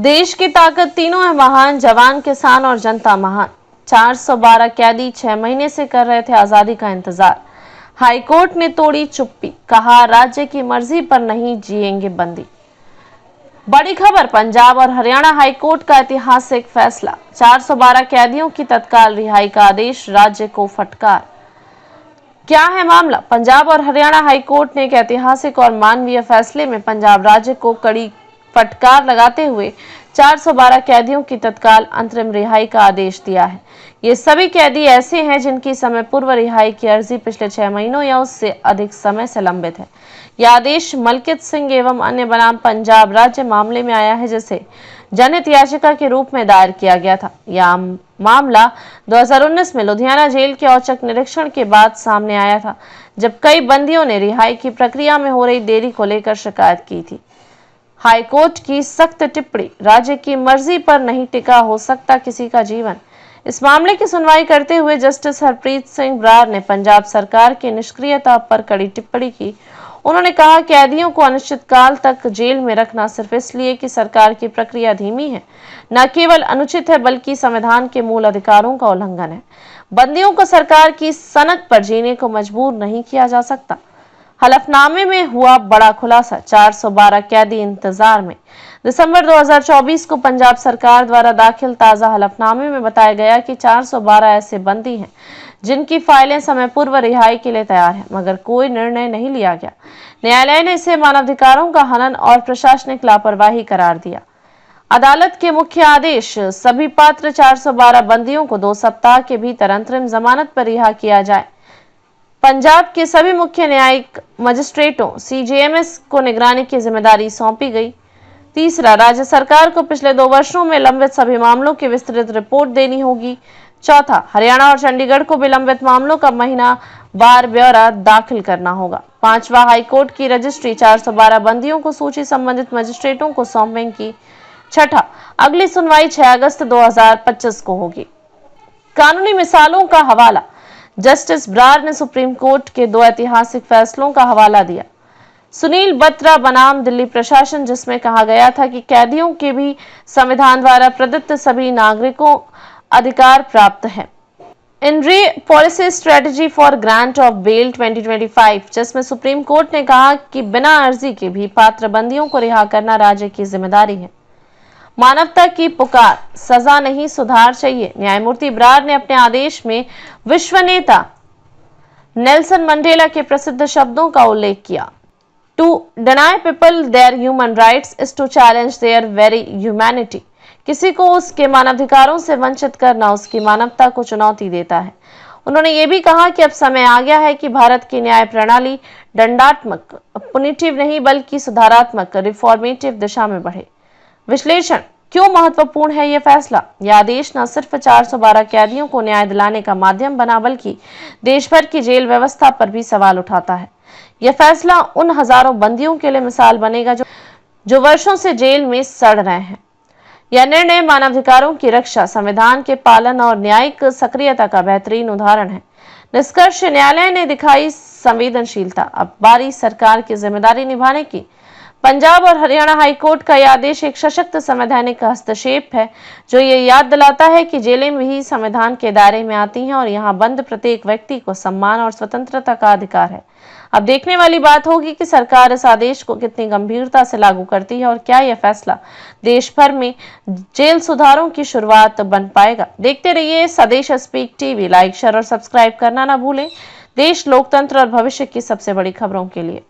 देश की ताकत तीनों है महान, जवान, किसान और जनता महान। 412 कैदी 6 महीने से कर रहे थे आजादी का इंतजार। हाईकोर्ट ने तोड़ी चुप्पी, कहा राज्य की मर्जी पर नहीं जिएंगे बंदी। बड़ी खबर, पंजाब और हरियाणा हाईकोर्ट का ऐतिहासिक फैसला। 412 कैदियों की तत्काल रिहाई का आदेश, राज्य को फटकार। क्या है मामला? पंजाब और हरियाणा हाईकोर्ट ने एक ऐतिहासिक और मानवीय फैसले में पंजाब राज्य को कड़ी फटकार लगाते हुए 412 कैदियों की तत्काल अंतरिम रिहाई का आदेश दिया है। ये सभी कैदी ऐसे हैं जिनकी समय पूर्व रिहाई की अर्जी पिछले 6 महीनों या उससे अधिक समय से लंबित है। यह आदेश मलकित सिंह एवं अन्य बनाम पंजाब राज्य मामले में आया है, जिसे जनहित याचिका के रूप में दायर किया गया था। यह मामला 2019 में लुधियाना जेल के औचक निरीक्षण के बाद सामने आया था, जब कई बंदियों ने रिहाई की प्रक्रिया में हो रही देरी को लेकर शिकायत की थी। हाईकोर्ट की सख्त टिप्पणी, राज्य की मर्जी पर नहीं टिका हो सकता किसी का जीवन। इस मामले की सुनवाई करते हुए जस्टिस हरप्रीत सिंह बरार ने पंजाब सरकार की निष्क्रियता पर कड़ी टिप्पणी की। उन्होंने कहा, कैदियों को अनिश्चितकाल तक जेल में रखना सिर्फ इसलिए कि सरकार की प्रक्रिया धीमी है, न केवल अनुचित है बल्कि संविधान के मूल अधिकारों का उल्लंघन है। बंदियों को सरकार की सनक पर जीने को मजबूर नहीं किया जा सकता। हलफनामे में हुआ बड़ा खुलासा, 412 कैदी इंतजार में। दिसंबर 2024 को पंजाब सरकार द्वारा दाखिल ताजा हलफनामे में बताया गया कि 412 ऐसे बंदी हैं जिनकी फाइलें समय पूर्व रिहाई के लिए तैयार हैं, मगर कोई निर्णय नहीं लिया गया। न्यायालय ने इसे मानवाधिकारों का हनन और प्रशासनिक लापरवाही करार दिया। अदालत के मुख्य आदेश, सभी पात्र 412 बंदियों को 2 सप्ताह के भीतर अंतरिम जमानत पर रिहा किया जाए। पंजाब के सभी मुख्य न्यायिक मजिस्ट्रेटों CJMS को निगरानी की जिम्मेदारी सौंपी गई। तीसरा, राज्य सरकार को पिछले 2 वर्षों में लंबित सभी मामलों की विस्तृत रिपोर्ट देनी होगी। चौथा, हरियाणा और चंडीगढ़ को भी लंबित मामलों का महीनावार ब्यौरा दाखिल करना होगा। पांचवा, हाईकोर्ट की रजिस्ट्री 412 बंदियों को सूची संबंधित मजिस्ट्रेटों को सौंपेगी। छठा, अगली सुनवाई 6 अगस्त 2025 को होगी। कानूनी मिसालों का हवाला, जस्टिस बरार ने सुप्रीम कोर्ट के 2 ऐतिहासिक फैसलों का हवाला दिया। सुनील बत्रा बनाम दिल्ली प्रशासन, जिसमें कहा गया था कि कैदियों के भी संविधान द्वारा प्रदत्त सभी नागरिकों अधिकार प्राप्त है। In re policy strategy for grant of bail 2025, जिसमें सुप्रीम कोर्ट ने कहा कि बिना अर्जी के भी पात्र बंदियों को रिहा करना राज्य की जिम्मेदारी है। मानवता की पुकार, सजा नहीं सुधार चाहिए। न्यायमूर्ति बरार ने अपने आदेश में विश्व नेता नेल्सन मंडेला के प्रसिद्ध शब्दों का उल्लेख किया, to deny people their human rights is to challenge their very humanity. किसी को उसके मानवाधिकारों से वंचित करना उसकी मानवता को चुनौती देता है। उन्होंने ये भी कहा कि अब समय आ गया है कि भारत की न्याय प्रणाली दंडात्मक, पुनिटिव नहीं बल्कि सुधारात्मक, रिफॉर्मेटिव दिशा में बढ़े। विश्लेषण, क्यों महत्वपूर्ण है यह फैसला? यह आदेश न सिर्फ 412 कैदियों को न्याय दिलाने का माध्यम बना, बल्कि देश भर की जेल व्यवस्था पर भी सवाल उठाता है। यह फैसला उन हजारों बंदियों के लिए मिसाल बनेगा जो वर्षों से जेल में सड़ रहे हैं। यह निर्णय मानवाधिकारों की रक्षा, संविधान के पालन और न्यायिक सक्रियता का बेहतरीन उदाहरण है। निष्कर्ष, न्यायालय ने दिखाई संवेदनशीलता, अब बारी सरकार की जिम्मेदारी निभाने की। पंजाब और हरियाणा हाईकोर्ट का यह आदेश एक सशक्त संवैधानिक हस्तक्षेप है, जो ये याद दिलाता है कि जेलें भी संविधान के दायरे में आती हैं और यहाँ बंद प्रत्येक व्यक्ति को सम्मान और स्वतंत्रता का अधिकार है। अब देखने वाली बात होगी कि सरकार इस आदेश को कितनी गंभीरता से लागू करती है और क्या यह फैसला देश भर में जेल सुधारों की शुरुआत बन पाएगा। देखते रहिए स्वदेश स्पीक टीवी। लाइक, शेयर और सब्सक्राइब करना ना भूलें। देश, लोकतंत्र और भविष्य की सबसे बड़ी खबरों के लिए।